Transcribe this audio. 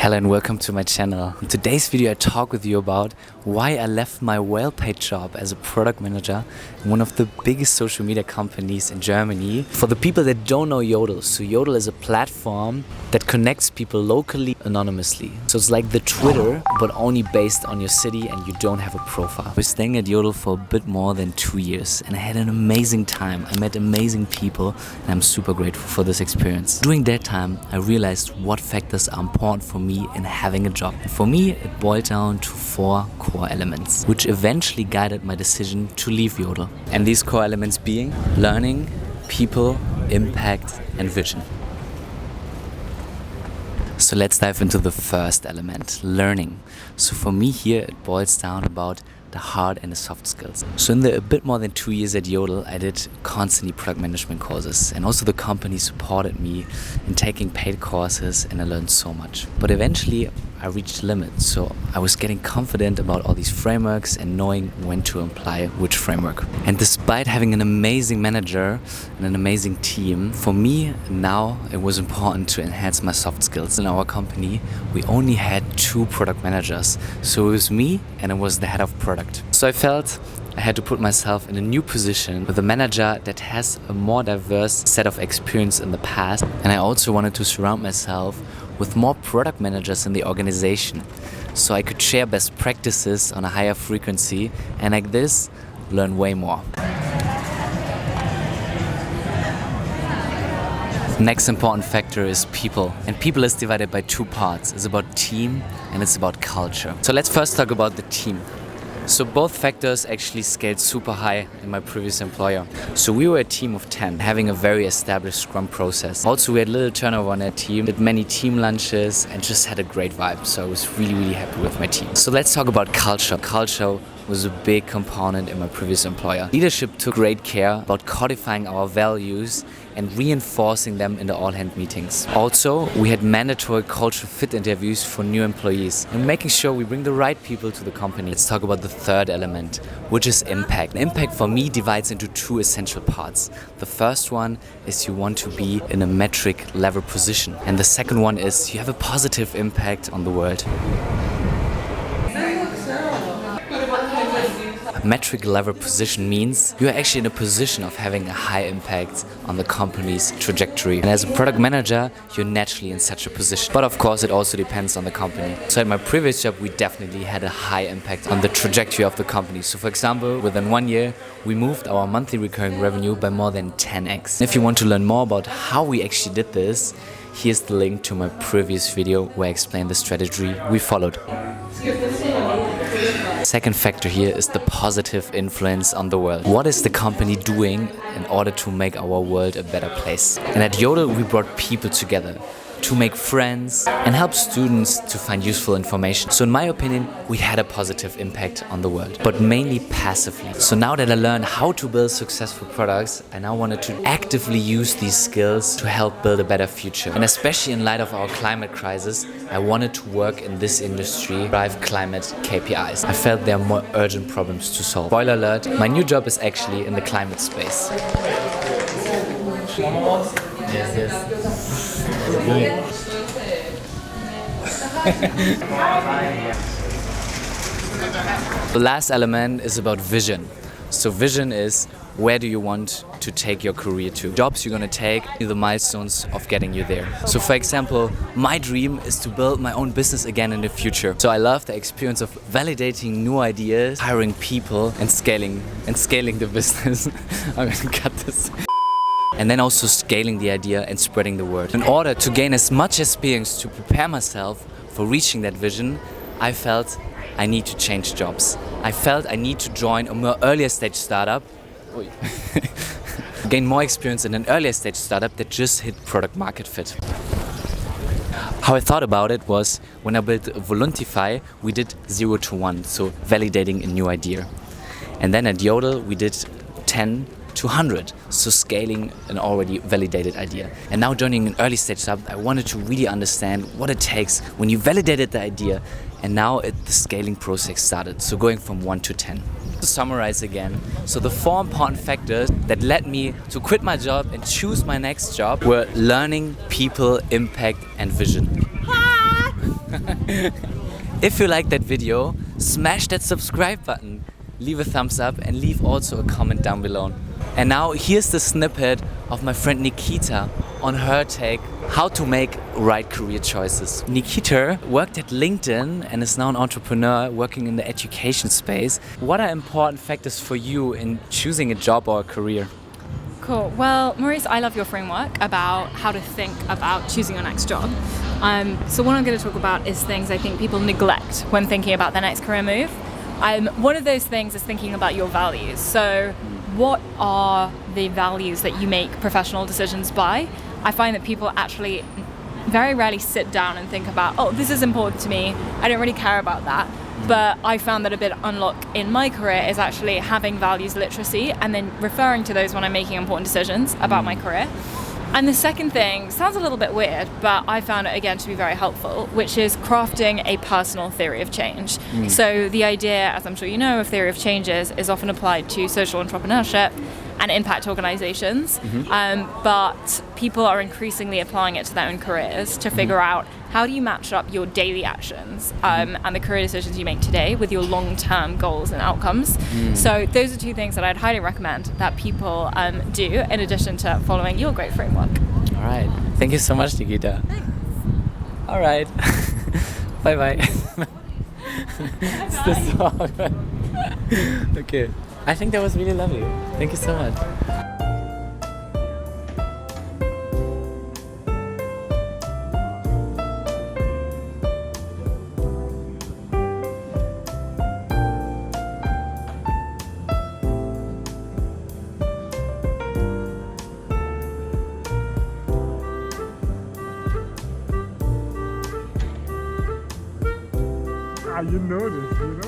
Hello and welcome to my channel. In today's video I talk with you about why I left my well-paid job as a product manager in one of the biggest social media companies in Germany. For the people that don't know Yodel, so Yodel is a platform that connects people locally anonymously. So it's like the Twitter, but only based on your city and you don't have a profile. We're staying at Yodel for a bit more than 2 years and I had an amazing time. I met amazing people and I'm super grateful for this experience. During that time I realized what factors are important for me in having a job. For me it boiled down to 4 core elements, which eventually guided my decision to leave Yodel. And these core elements being learning, people, impact and vision. So let's dive into the first element, learning. So for me here it boils down about the hard and the soft skills. So in the a bit more than 2 years at Yodel, I did constantly product management courses and also the company supported me in taking paid courses and I learned so much. But eventually I reached the limit, so I was getting confident about all these frameworks and knowing when to apply which framework. And despite having an amazing manager and an amazing team, for me now it was important to enhance my soft skills. In our company we only had 2 product managers, so it was me and it was the head of product. So I felt I had to put myself in a new position with a manager that has a more diverse set of experience in the past, and I also wanted to surround myself with more product managers in the organization so I could share best practices on a higher frequency and like this learn way more. Next important factor is people, and people is divided by 2 parts. It's about team and it's about culture. So let's first talk about the team. So both factors actually scaled super high in my previous employer. So we were a team of 10, having a very established Scrum process. Also we had little turnover on our team, did many team lunches and just had a great vibe. So I was really happy with my team. So let's talk about culture. Culture was a big component in my previous employer. Leadership took great care about codifying our values and reinforcing them in the all-hand meetings. Also, we had mandatory cultural fit interviews for new employees and making sure we bring the right people to the company. Let's talk about the third element, which is impact. Impact for me divides into 2 essential parts. The first one is you want to be in a metric level position, and the second one is you have a positive impact on the world. Metric level position means you're actually in a position of having a high impact on the company's trajectory. And as a product manager, you're naturally in such a position. But of course, it also depends on the company. So at my previous job, we definitely had a high impact on the trajectory of the company. So for example, within 1 year, we moved our monthly recurring revenue by more than 10x. If you want to learn more about how we actually did this, here's the link to my previous video where I explain the strategy we followed. Second factor here is the positive influence on the world. What is the company doing in order to make our world a better place? And at Yodel we brought people together to make friends and help students to find useful information. So in my opinion, we had a positive impact on the world, but mainly passively. So now that I learned how to build successful products, I now wanted to actively use these skills to help build a better future. And especially in light of our climate crisis, I wanted to work in this industry, drive climate KPIs. I felt there are more urgent problems to solve. Spoiler alert, my new job is actually in the climate space. Yes. The last element is about vision. So vision is where do you want to take your career to? Jobs you're going to take, the milestones of getting you there. So for example, my dream is to build my own business again in the future. So I love the experience of validating new ideas, hiring people and scaling the business. I'm going to cut this. And then also scaling the idea and spreading the word. In order to gain as much experience to prepare myself for reaching that vision, I felt I need to change jobs. I felt I need to join a more earlier stage startup. Gain more experience in an earlier stage startup that just hit product market fit. How I thought about it was when I built Voluntify, we did 0 to 1, so validating a new idea. And then at Yodel, we did 10 to 100, so scaling an already validated idea. And now joining an early stage startup, I wanted to really understand what it takes when you validated the idea, and now the scaling process started, so going from 1 to 10. To summarize again, so the 4 important factors that led me to quit my job and choose my next job were learning, people, impact and vision. If you like that video, smash that subscribe button, leave a thumbs up and leave also a comment down below. And now here's the snippet of my friend Nikita on her take how to make right career choices. Nikita worked at LinkedIn and is now an entrepreneur working in the education space. What are important factors for you in choosing a job or a career? Cool. Well, Maurice, I love your framework about how to think about choosing your next job. So what I'm going to talk about is things I think people neglect when thinking about their next career move. One of those things is thinking about your values. So what are the values that you make professional decisions by? I find that people actually very rarely sit down and think about, oh, this is important to me, I don't really care about that. But I found that a bit unlock in my career is actually having values literacy and then referring to those when I'm making important decisions about my career. And the second thing sounds a little bit weird, but I found it again to be very helpful, which is crafting a personal theory of change. So the idea, as I'm sure you know, of theory of changes is often applied to social entrepreneurship and impact organizations, but people are increasingly applying it to their own careers to figure out how do you match up your daily actions and the career decisions you make today with your long-term goals and outcomes. So those are two things that I'd highly recommend that people do in addition to following your great framework. All right. Thank you so much, Nikita. Thanks. All right. Bye-bye. It's the song. Okay. I think that was really lovely. Thank you so much. You know this, you know?